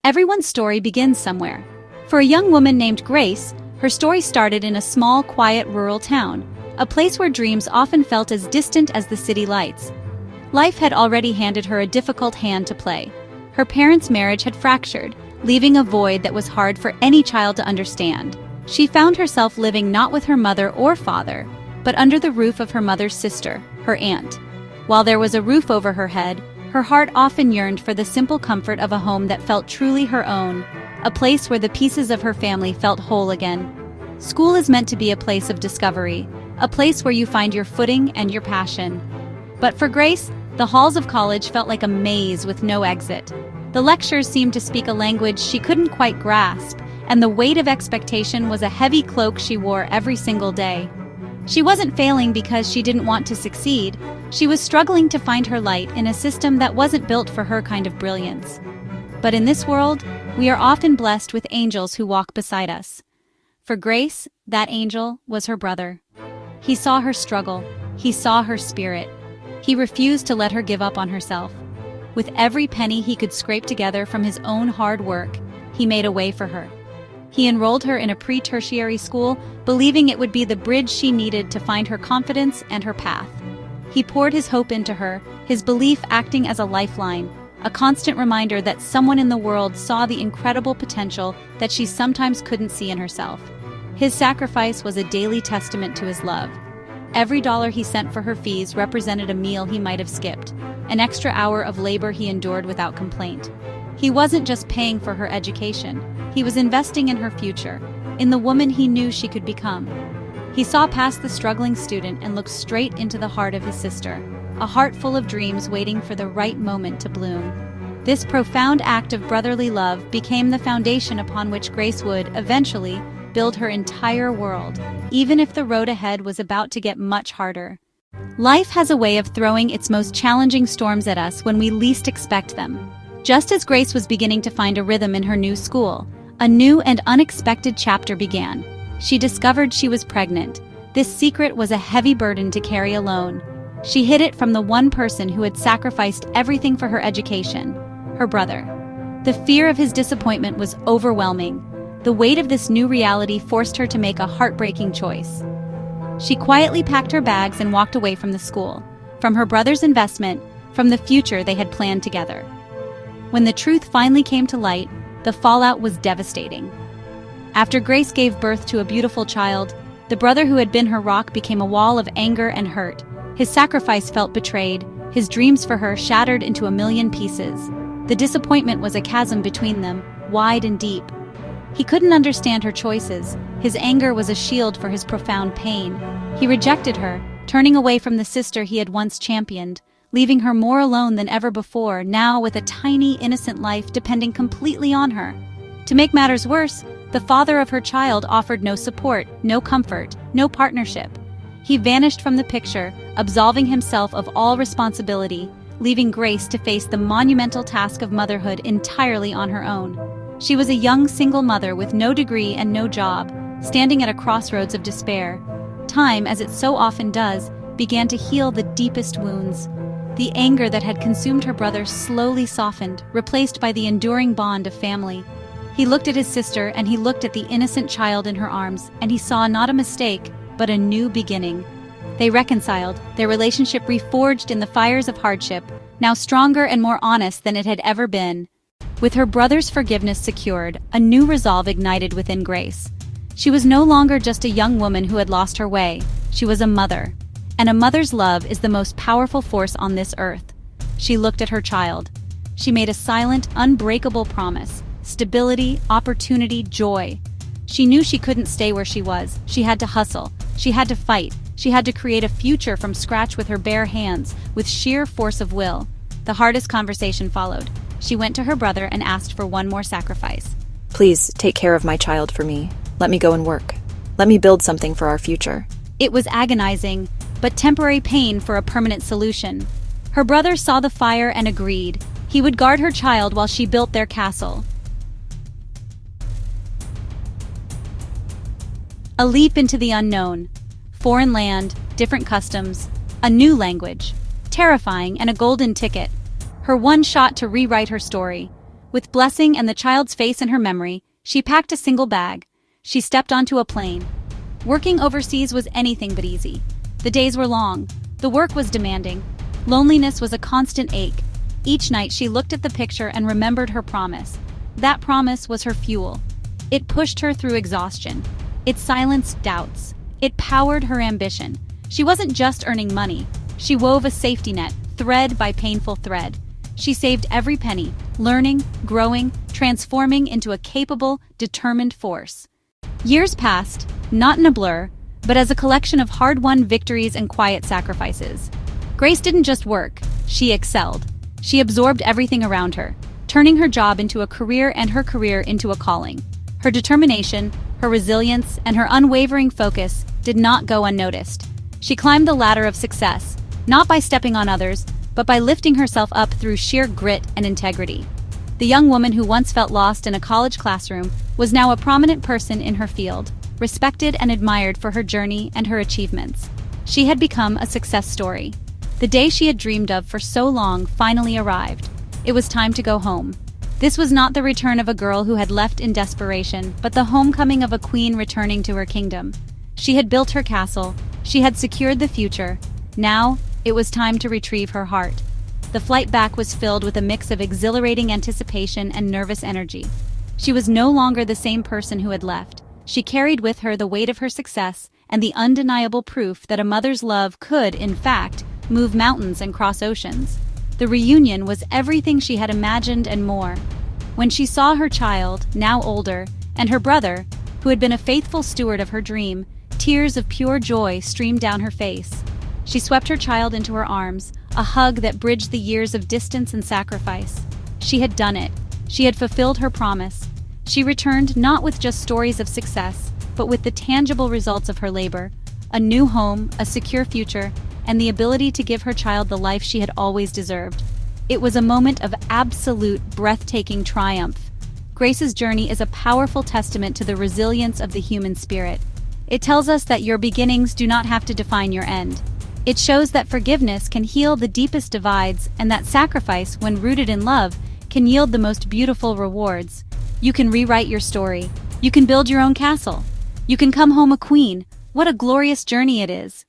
Everyone's story begins somewhere. For a young woman named Grace, her story started in a small, quiet rural town, a place where dreams often felt as distant as the city lights. Life had already handed her a difficult hand to play. Her parents' marriage had fractured, leaving a void that was hard for any child to understand. She found herself living not with her mother or father, but under the roof of her mother's sister, her aunt. While there was a roof over her head, her heart often yearned for the simple comfort of a home that felt truly her own, a place where the pieces of her family felt whole again. School is meant to be a place of discovery, a place where you find your footing and your passion. But for Grace, the halls of college felt like a maze with no exit. The lectures seemed to speak a language she couldn't quite grasp, and the weight of expectation was a heavy cloak she wore every single day. She wasn't failing because she didn't want to succeed. She was struggling to find her light in a system that wasn't built for her kind of brilliance. But in this world, we are often blessed with angels who walk beside us. For Grace, that angel was her brother. He saw her struggle. He saw her spirit. He refused to let her give up on herself. With every penny he could scrape together from his own hard work, he made a way for her. He enrolled her in a pre-tertiary school, believing it would be the bridge she needed to find her confidence and her path. He poured his hope into her, his belief acting as a lifeline, a constant reminder that someone in the world saw the incredible potential that she sometimes couldn't see in herself. His sacrifice was a daily testament to his love. Every dollar he sent for her fees represented a meal he might have skipped, an extra hour of labor he endured without complaint. He wasn't just paying for her education, he was investing in her future, in the woman he knew she could become. He saw past the struggling student and looked straight into the heart of his sister, a heart full of dreams waiting for the right moment to bloom. This profound act of brotherly love became the foundation upon which Grace would, eventually, build her entire world, even if the road ahead was about to get much harder. Life has a way of throwing its most challenging storms at us when we least expect them. Just as Grace was beginning to find a rhythm in her new school, a new and unexpected chapter began. She discovered she was pregnant. This secret was a heavy burden to carry alone. She hid it from the one person who had sacrificed everything for her education, her brother. The fear of his disappointment was overwhelming. The weight of this new reality forced her to make a heartbreaking choice. She quietly packed her bags and walked away from the school, from her brother's investment, from the future they had planned together. When the truth finally came to light, the fallout was devastating. After Grace gave birth to a beautiful child, the brother who had been her rock became a wall of anger and hurt. His sacrifice felt betrayed, his dreams for her shattered into a million pieces. The disappointment was a chasm between them, wide and deep. He couldn't understand her choices. His anger was a shield for his profound pain. He rejected her, turning away from the sister he had once championed, leaving her more alone than ever before, now with a tiny, innocent life depending completely on her. To make matters worse, the father of her child offered no support, no comfort, no partnership. He vanished from the picture, absolving himself of all responsibility, leaving Grace to face the monumental task of motherhood entirely on her own. She was a young single mother with no degree and no job, standing at a crossroads of despair. Time, as it so often does, began to heal the deepest wounds. The anger that had consumed her brother slowly softened, replaced by the enduring bond of family. He looked at his sister and he looked at the innocent child in her arms, and he saw not a mistake, but a new beginning. They reconciled, their relationship reforged in the fires of hardship, now stronger and more honest than it had ever been. With her brother's forgiveness secured, a new resolve ignited within Grace. She was no longer just a young woman who had lost her way. She was a mother. And a mother's love is the most powerful force on this earth. She looked at her child. She made a silent, unbreakable promise. Stability, opportunity, joy. She knew she couldn't stay where she was. She had to hustle. She had to fight. She had to create a future from scratch with her bare hands, with sheer force of will. The hardest conversation followed. She went to her brother and asked for one more sacrifice. Please, take care of my child for me. Let me go and work. Let me build something for our future. It was agonizing, but temporary pain for a permanent solution. Her brother saw the fire and agreed. He would guard her child while she built their castle. A leap into the unknown. Foreign land, different customs, a new language. Terrifying and a golden ticket. Her one shot to rewrite her story. With blessing and the child's face in her memory, she packed a single bag. She stepped onto a plane. Working overseas was anything but easy. The days were long. The work was demanding. Loneliness was a constant ache. Each night she looked at the picture and remembered her promise. That promise was her fuel. It pushed her through exhaustion. It silenced doubts. It powered her ambition. She wasn't just earning money. She wove a safety net, thread by painful thread. She saved every penny, learning, growing, transforming into a capable, determined force. Years passed, not in a blur, but as a collection of hard-won victories and quiet sacrifices. Grace didn't just work, she excelled. She absorbed everything around her, turning her job into a career and her career into a calling. Her determination, her resilience, and her unwavering focus did not go unnoticed. She climbed the ladder of success, not by stepping on others, but by lifting herself up through sheer grit and integrity. The young woman who once felt lost in a college classroom was now a prominent person in her field, respected and admired for her journey and her achievements. She had become a success story. The day she had dreamed of for so long finally arrived. It was time to go home. This was not the return of a girl who had left in desperation, but the homecoming of a queen returning to her kingdom. She had built her castle. She had secured the future. Now, it was time to retrieve her heart. The flight back was filled with a mix of exhilarating anticipation and nervous energy. She was no longer the same person who had left. She carried with her the weight of her success and the undeniable proof that a mother's love could, in fact, move mountains and cross oceans. The reunion was everything she had imagined and more. When she saw her child, now older, and her brother, who had been a faithful steward of her dream, tears of pure joy streamed down her face. She swept her child into her arms, a hug that bridged the years of distance and sacrifice. She had done it. She had fulfilled her promise. She returned not with just stories of success, but with the tangible results of her labor: a new home, a secure future, and the ability to give her child the life she had always deserved. It was a moment of absolute, breathtaking triumph. Grace's journey is a powerful testament to the resilience of the human spirit. It tells us that your beginnings do not have to define your end. It shows that forgiveness can heal the deepest divides, and that sacrifice, when rooted in love, can yield the most beautiful rewards. You can rewrite your story. You can build your own castle. You can come home a queen. What a glorious journey it is!